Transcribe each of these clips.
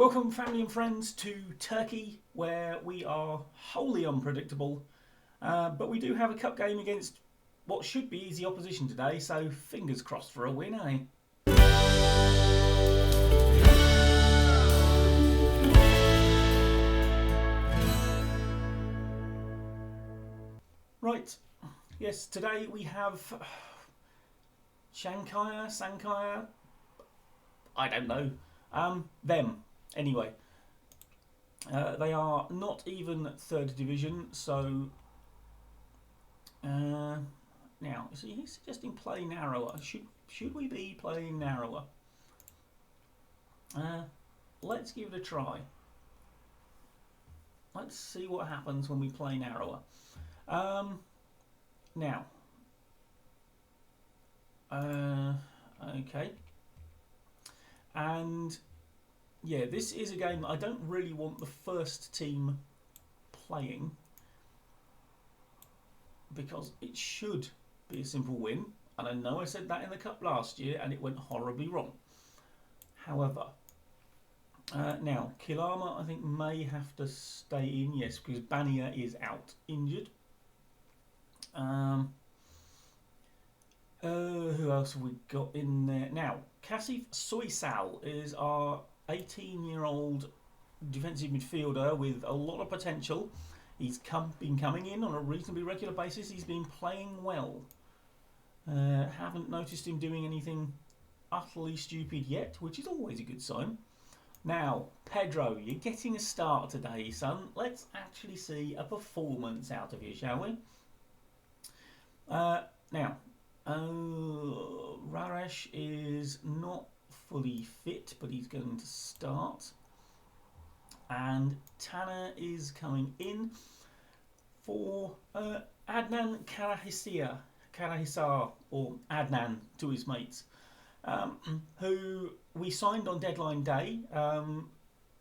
Welcome, family and friends, to Turkey, where we are wholly unpredictable. But we do have a cup game against what should be easy opposition today, so fingers crossed for a win, eh? Right, yes, today we have Sankaya, I don't know, them. Anyway, they are not even third division, so now see, he's suggesting play narrower. Should we be playing narrower? Let's give it a try. Let's see what happens when we play narrower. Now, okay, and yeah, this is a game I don't really want the first team playing because it should be a simple win, and I know I said that in the cup last year and it went horribly wrong. However, now Kilama I think may have to stay in, yes, because Bania is out injured. Who else have we got in there? Now, Kasif Soysal is our 18-year-old defensive midfielder with a lot of potential. He's been coming in on a reasonably regular basis. He's been playing well. Haven't noticed him doing anything utterly stupid yet, which is always a good sign. Now, Pedro, you're getting a start today, son. Let's actually see a performance out of you, shall we? Now, Raresh is not fully fit, but he's going to start. And Tanner is coming in for Adnan Karahisar, or Adnan to his mates, who we signed on deadline day.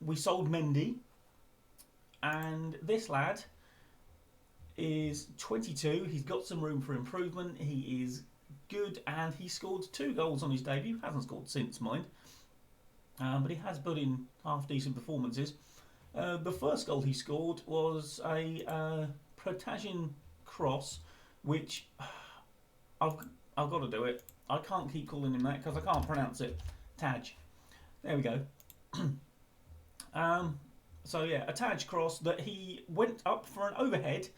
We sold Mendy, and this lad is 22. He's got some room for improvement. He is good, and he scored 2 goals on his debut. Hasn't scored since, mind, but he has put in half decent performances. The first goal he scored was a Protagian cross, which I've got to do it. I can't keep calling him that because I can't pronounce it. Taj. There we go. So yeah, a Taj cross that he went up for an overhead.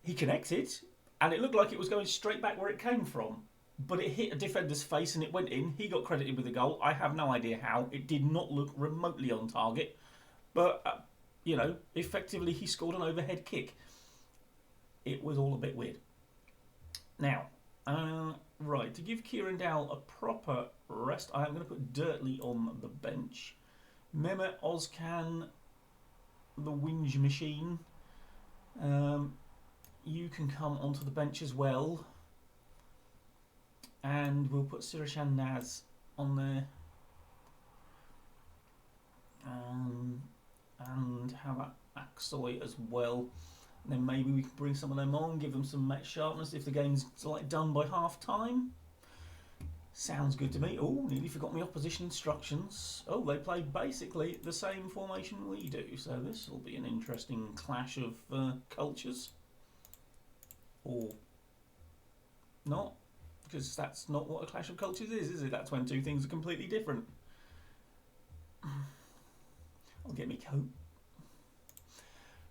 He connected, and it looked like it was going straight back where it came from. But it hit a defender's face and it went in. He got credited with the goal. I have no idea how. It did not look remotely on target. But, you know, effectively he scored an overhead kick. It was all a bit weird. Now, right, to give Kieran Dow a proper rest, I am going to put Dirtley on the bench. Mehmet Ozcan, the whinge machine. You can come onto the bench as well. And we'll put Sirishan Naz on there. And how about Aksoy as well. And then maybe we can bring some of them on, give them some match sharpness if the game's like done by half time. Sounds good to me. Oh, nearly forgot my opposition instructions. Oh, they play basically the same formation we do, so this will be an interesting clash of cultures. Or not, because that's not what a clash of cultures is it? That's when two things are completely different. I'll get me coat.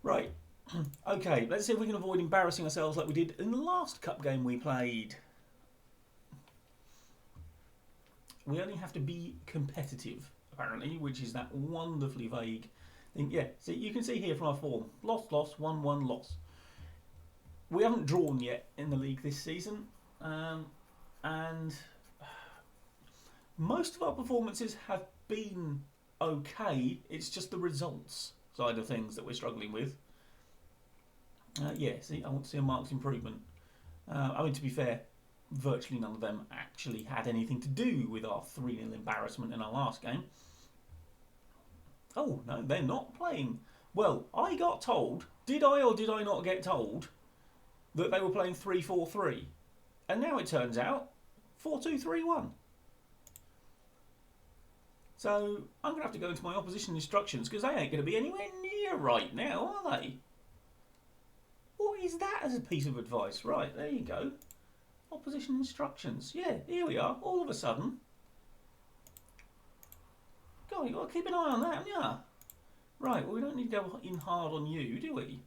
Right. Okay, let's see if we can avoid embarrassing ourselves like we did in the last cup game we played. We only have to be competitive, apparently, which is that wonderfully vague thing. Yeah, see, you can see here from our form. Loss, 1-1, loss. We haven't drawn yet in the league this season, and most of our performances have been okay. It's just the results side of things that we're struggling with. Yeah, see, I want to see a marked improvement. I mean, to be fair, virtually none of them actually had anything to do with our 3-0 embarrassment in our last game. Oh, no, they're not playing. Well, I got told, did I or did I not get told, that they were playing 3-4-3? And now it turns out 4-2-3-1. So I'm going to have to go into my opposition instructions because they ain't going to be anywhere near right now, are they? What is that as a piece of advice? Right, there you go. Opposition instructions. Yeah, here we are. All of a sudden. God, you've got to keep an eye on that, haven't you? Right, well, we don't need to go in hard on you, do we?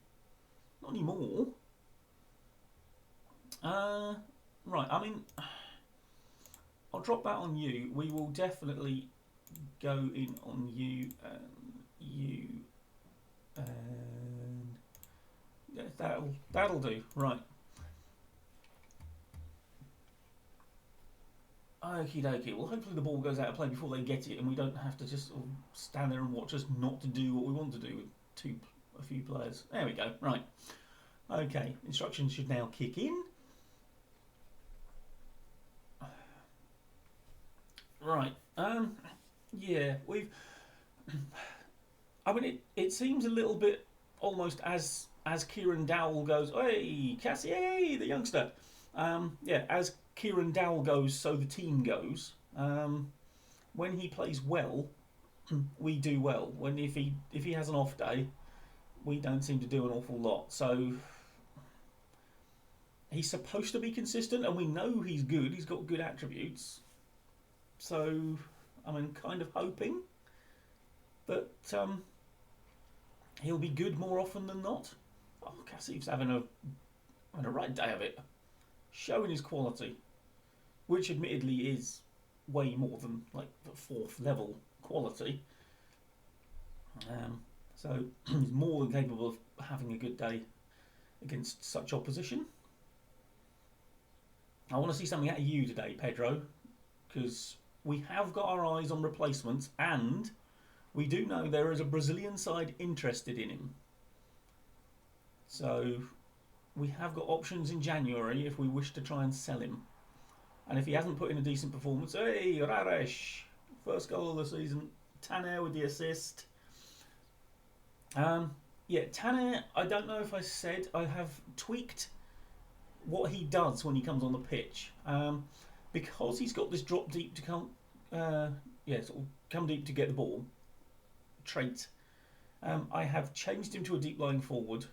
Not anymore. Right, I mean, I'll drop that on you. We will definitely go in on you and you. And yeah, that'll do. Right. Okie dokie. Well, hopefully the ball goes out of play before they get it, and we don't have to just sort of stand there and watch us not to do what we want to do with a few players. There we go. Right. Okay. Instructions should now kick in. Right. Yeah. I mean, it seems a little bit almost as Kieran Dowell goes, hey, Cassie, hey, the youngster. Yeah, as Kieran Dowell goes, so the team goes. When he plays well, we do well. If he has an off day, we don't seem to do an awful lot. So he's supposed to be consistent, and we know he's good. He's got good attributes. So I'm kind of hoping that he'll be good more often than not. Oh, Cassie's having a right day of it, showing his quality, which admittedly is way more than like the fourth level quality. So he's more than capable of having a good day against such opposition. I want to see something out of you today, Pedro, because we have got our eyes on replacements, and we do know there is a Brazilian side interested in him. So we have got options in January if we wish to try and sell him. And if he hasn't put in a decent performance, hey, Raresh, first goal of the season, Tanner with the assist. Yeah, Tanner, I don't know if I said, I have tweaked what he does when he comes on the pitch. Because he's got this drop deep to come, sort of come deep to get the ball trait. I have changed him to a deep lying forward.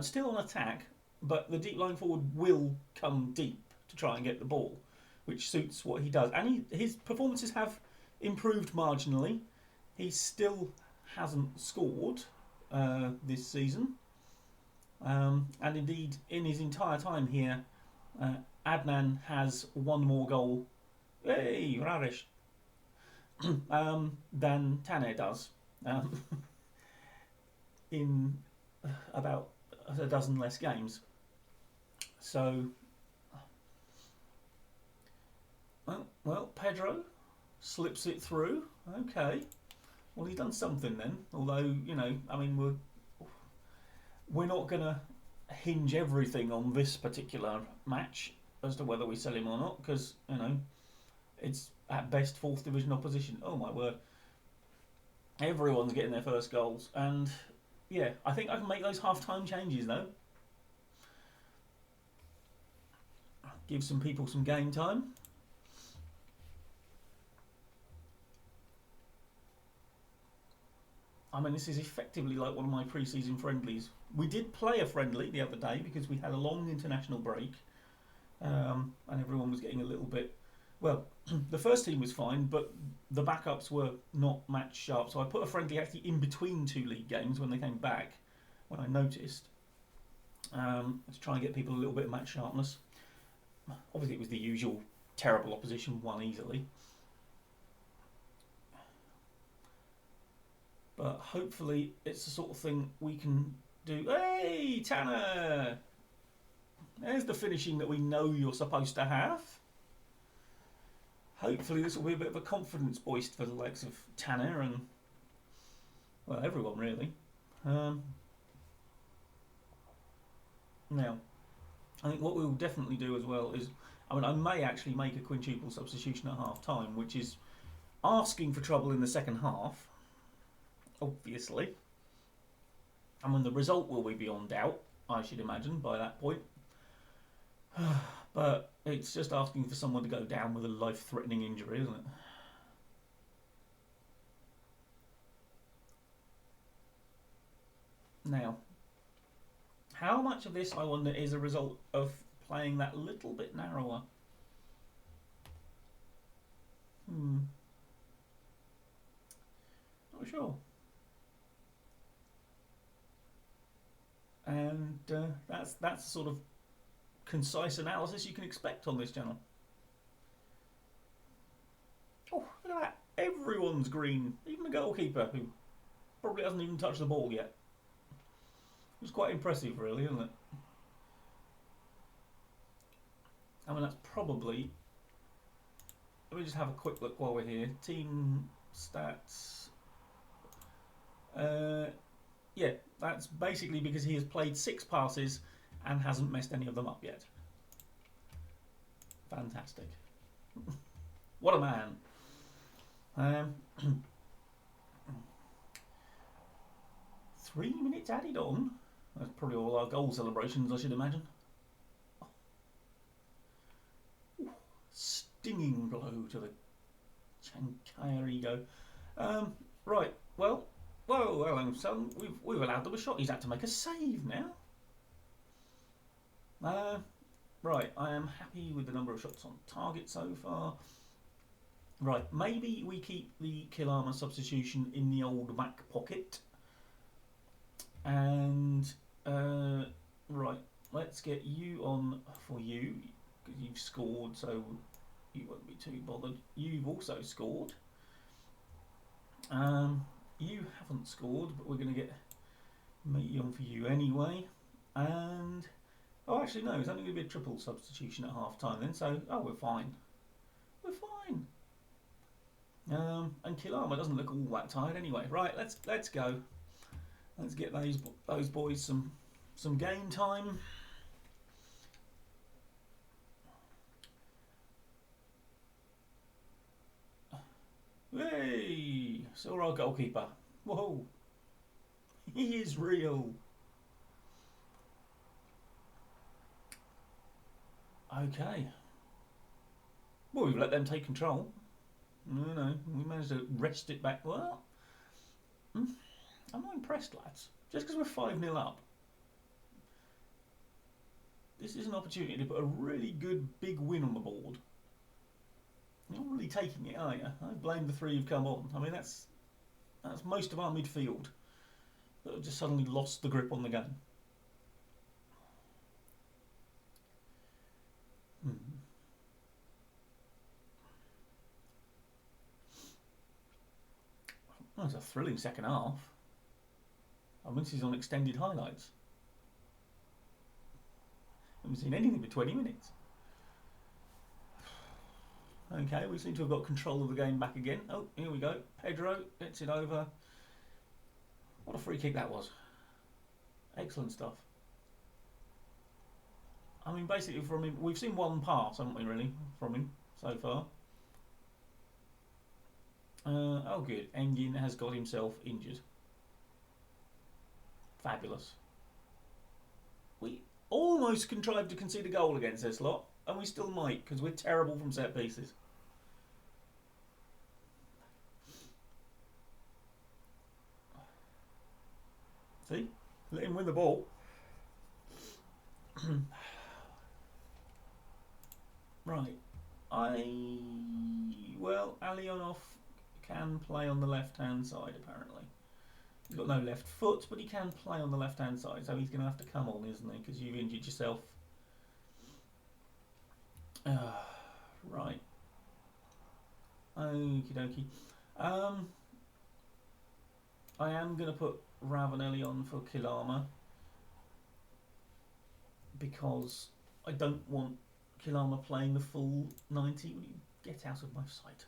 Still on attack, but the deep lying forward will come deep to try and get the ball, which suits what he does. And his performances have improved marginally. He still hasn't scored this season. And indeed, in his entire time here, Adnan has one more goal, hey, Raresh, than Tanner does in about a dozen less games. So, well, Pedro slips it through. Okay, well, he's done something then. Although, I mean, we're not going to hinge everything on this particular match as to whether we sell him or not, because it's at best fourth division opposition. Oh my word! Everyone's getting their first goals, and yeah, I think I can make those half-time changes though. Give some people some game time. I mean, this is effectively like one of my pre-season friendlies. We did play a friendly the other day because we had a long international break, and everyone was getting a little bit. Well, the first team was fine, but the backups were not match sharp. So I put a friendly actually in between two league games when they came back, when I noticed, to try and get people a little bit of match sharpness. Obviously, it was the usual terrible opposition, won easily. But hopefully it's the sort of thing we can do. Hey, Tanner! There's the finishing that we know you're supposed to have. Hopefully this will be a bit of a confidence boost for the likes of Tanner and, well, everyone really. Now, I think what we'll definitely do as well is, I may actually make a quintuple substitution at half time, which is asking for trouble in the second half, obviously. The result will be beyond doubt, I should imagine, by that point. But it's just asking for someone to go down with a life-threatening injury, isn't it? now. How much of this, I wonder, is a result of playing that little bit narrower? Not sure. And that's the sort of concise analysis you can expect on this channel. Oh, look at that. Everyone's green. Even the goalkeeper, who probably hasn't even touched the ball yet. It's quite impressive, really, isn't it? I mean, that's probably... Let me just have a quick look while we're here. Team stats. Yeah, that's basically because he has played 6 passes and hasn't messed any of them up yet. Fantastic. What a man. 3 minutes added on. That's probably all our goal celebrations, I should imagine. Ooh, stinging blow to the Chankaya ego. Right, well, whoa, hello, son. We've allowed them a shot. He's had to make a save now. Right, I am happy with the number of shots on target so far. Right, maybe we keep the kill armour substitution in the old back pocket. And, right, let's get you on for you, because you've scored, so you won't be too bothered. You've also scored. You haven't scored, but we're going to get me on for you anyway. And, oh, actually, no, it's only going to be a triple substitution at half time then, so, oh, we're fine. We're fine. And Kilama doesn't look all that tired anyway. Right, let's go. Let's get those boys some game time. Hey, saw our goalkeeper. Whoa, he is real. Okay. Well, we've let them take control. No, we managed to wrest it back. Well, I'm not impressed, lads. Just because we're 5-0 up. This is an opportunity to put a really good big win on the board. You're not really taking it, are you? I blame the 3 who've come on. I mean, that's most of our midfield that have just suddenly lost the grip on the game. Well, it's a thrilling second half. I mean, this is on extended highlights. I haven't seen anything for 20 minutes. Okay, we seem to have got control of the game back again. Oh, here we go. Pedro gets it over. What a free kick that was. Excellent stuff. I mean, basically from him, we've seen one pass, haven't we, really, from him so far. Oh, good. Engin has got himself injured. Fabulous. We almost contrived to concede a goal against this lot, and we still might, because we're terrible from set pieces. See? Let him win the ball. Right. Well, Alionov can play on the left-hand side, apparently. He's got no left foot, but he can play on the left-hand side, so he's going to have to come on, isn't he? Because you've injured yourself. Right. Okie dokie. I am going to put Ravanelli on for Kilama, because I don't want Kilama playing the full 90. Will you get out of my sight?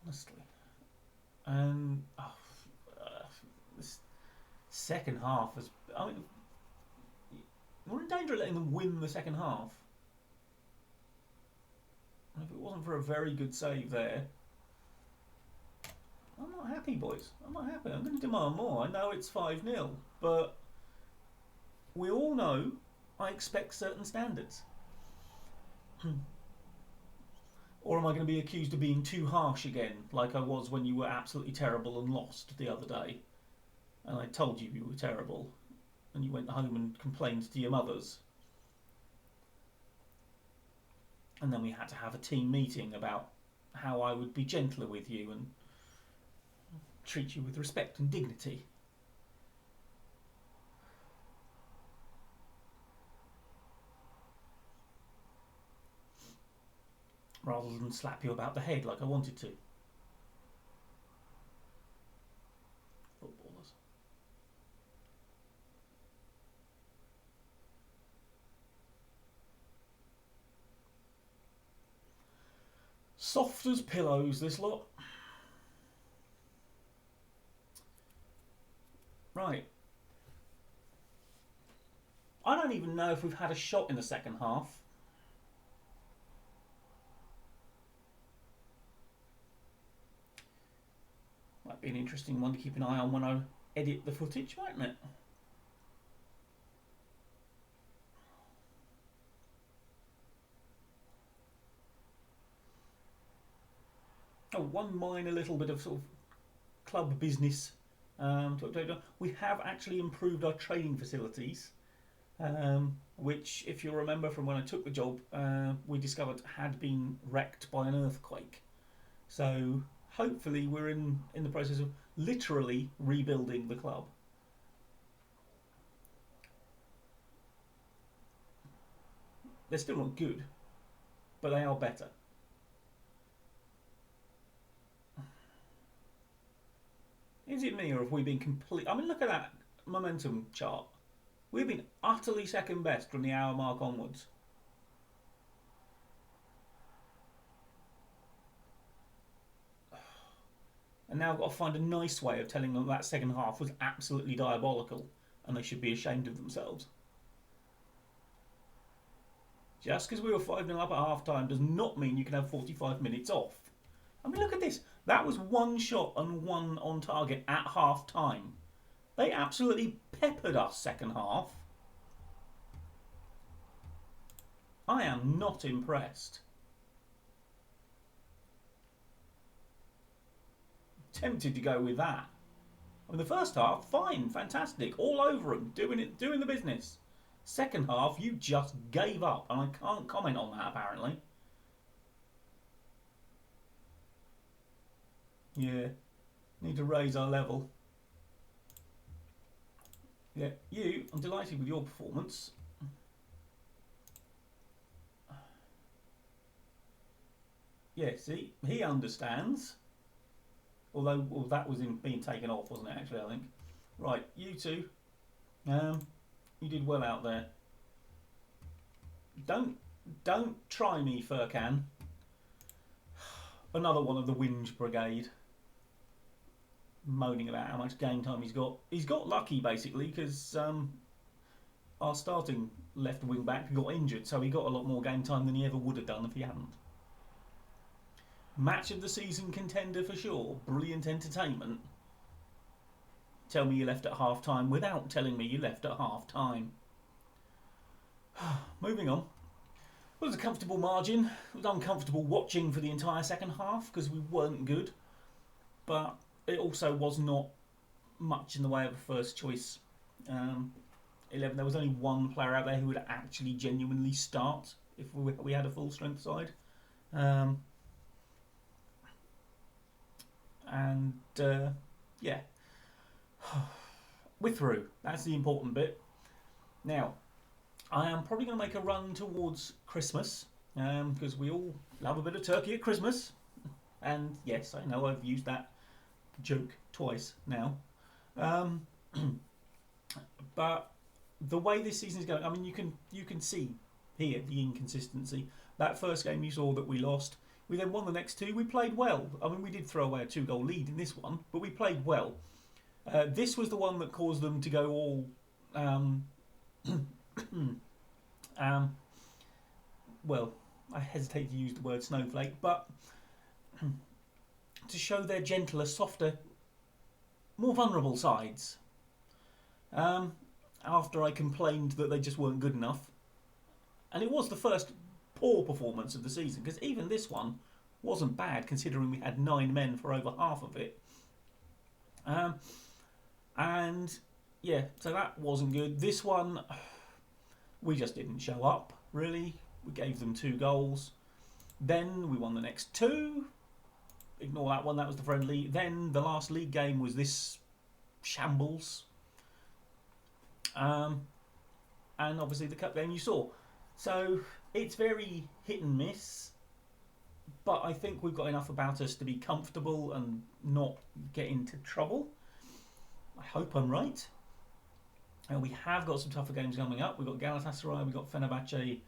Honestly. And this second half is... I mean, we're in danger of letting them win the second half. And if it wasn't for a very good save there... I'm not happy, boys. I'm not happy. I'm going to demand more. I know it's 5-0, but we all know I expect certain standards. Or am I going to be accused of being too harsh again, like I was when you were absolutely terrible and lost the other day? And I told you were terrible. and you went home and complained to your mothers. And then we had to have a team meeting about how I would be gentler with you and treat you with respect and dignity. Rather than slap you about the head like I wanted to. Footballers. Soft as pillows, this lot. Right. I don't even know if we've had a shot in the second half. Might be an interesting one to keep an eye on when I edit the footage, mightn't it? Oh, one minor little bit of sort of club business to update on. We have actually improved our training facilities, which, if you'll remember from when I took the job, we discovered had been wrecked by an earthquake. So hopefully we're in the process of literally rebuilding the club. They're still not good, but they are better. Is it me, or have we been complete? I mean, look at that momentum chart. We've been utterly second best from the hour mark onwards. And now I've got to find a nice way of telling them that second half was absolutely diabolical and they should be ashamed of themselves. Just because we were 5-0 up at half time does not mean you can have 45 minutes off. I mean, look at this. That was one shot and one on target at half time. They absolutely peppered us second half. I am not impressed. Tempted to go with that. I mean, the first half, fine, fantastic, all over them, doing the business. Second half, you just gave up, and I can't comment on that apparently. Yeah, need to raise our level. Yeah, I'm delighted with your performance. Yeah, see, he understands. Although, well, that was in being taken off, wasn't it, actually, I think. Right, you two. You did well out there. Don't try me, Furcan. Another one of the whinge brigade. Moaning about how much game time he's got. He's got lucky, basically, because our starting left wing back got injured, so he got a lot more game time than he ever would have done if he hadn't. Match of the season contender for sure. Brilliant entertainment. Tell me you left at half time without telling me you left at half time. Moving on. It was a comfortable margin. It was uncomfortable watching for the entire second half because we weren't good. But it also was not much in the way of a first choice 11. There was only one player out there who would actually genuinely start if we had a full strength side. Yeah, we're through. That's the important bit. Now, I am probably going to make a run towards Christmas because we all love a bit of turkey at Christmas. And yes, I know I've used that joke twice now. But the way this season is going, I mean, you can see here the inconsistency. That first game you saw that we lost. We then won the next two. We played well. I mean, we did throw away a 2-goal lead in this one, but we played well. This was the one that caused them to go all... well, I hesitate to use the word snowflake, but to show their gentler, softer, more vulnerable sides. After I complained that they just weren't good enough. And it was the first poor performance of the season, because even this one wasn't bad considering we had 9 men for over half of it. And yeah, so that wasn't good. This one, we just didn't show up, really. We gave them 2 goals. Then we won the next 2. Ignore that one, that was the friendly. Then the last league game was this shambles. And obviously the cup game you saw. So it's very hit and miss. But I think we've got enough about us to be comfortable and not get into trouble. I hope I'm right. And we have got some tougher games coming up. We've got Galatasaray, we've got Fenerbahce,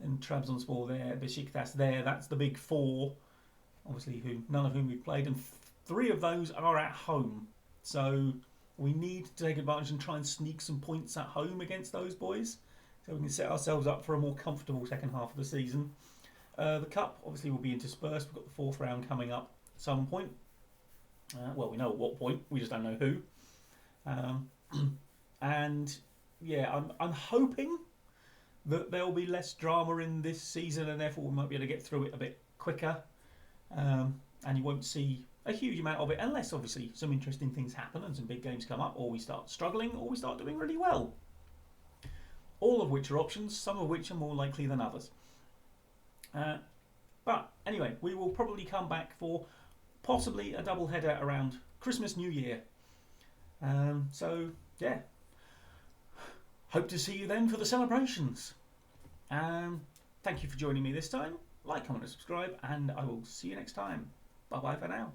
and Trabzonspor there, Besiktas there. That's the big 4, obviously, none of whom we've played. And 3 of those are at home. So we need to take advantage and try and sneak some points at home against those boys, so we can set ourselves up for a more comfortable second half of the season. The cup obviously will be interspersed. We've got the 4th round coming up at some point. Well, we know at what point, we just don't know who. And yeah, I'm hoping that there will be less drama in this season, and therefore we might be able to get through it a bit quicker. And you won't see a huge amount of it, unless obviously some interesting things happen and some big games come up, or we start struggling, or we start doing really well. All of which are options, some of which are more likely than others. But anyway, we will probably come back for possibly a double header around Christmas, New Year. So yeah, hope to see you then for the celebrations. Thank you for joining me this time. Like, comment and subscribe, and I will see you next time. Bye bye for now.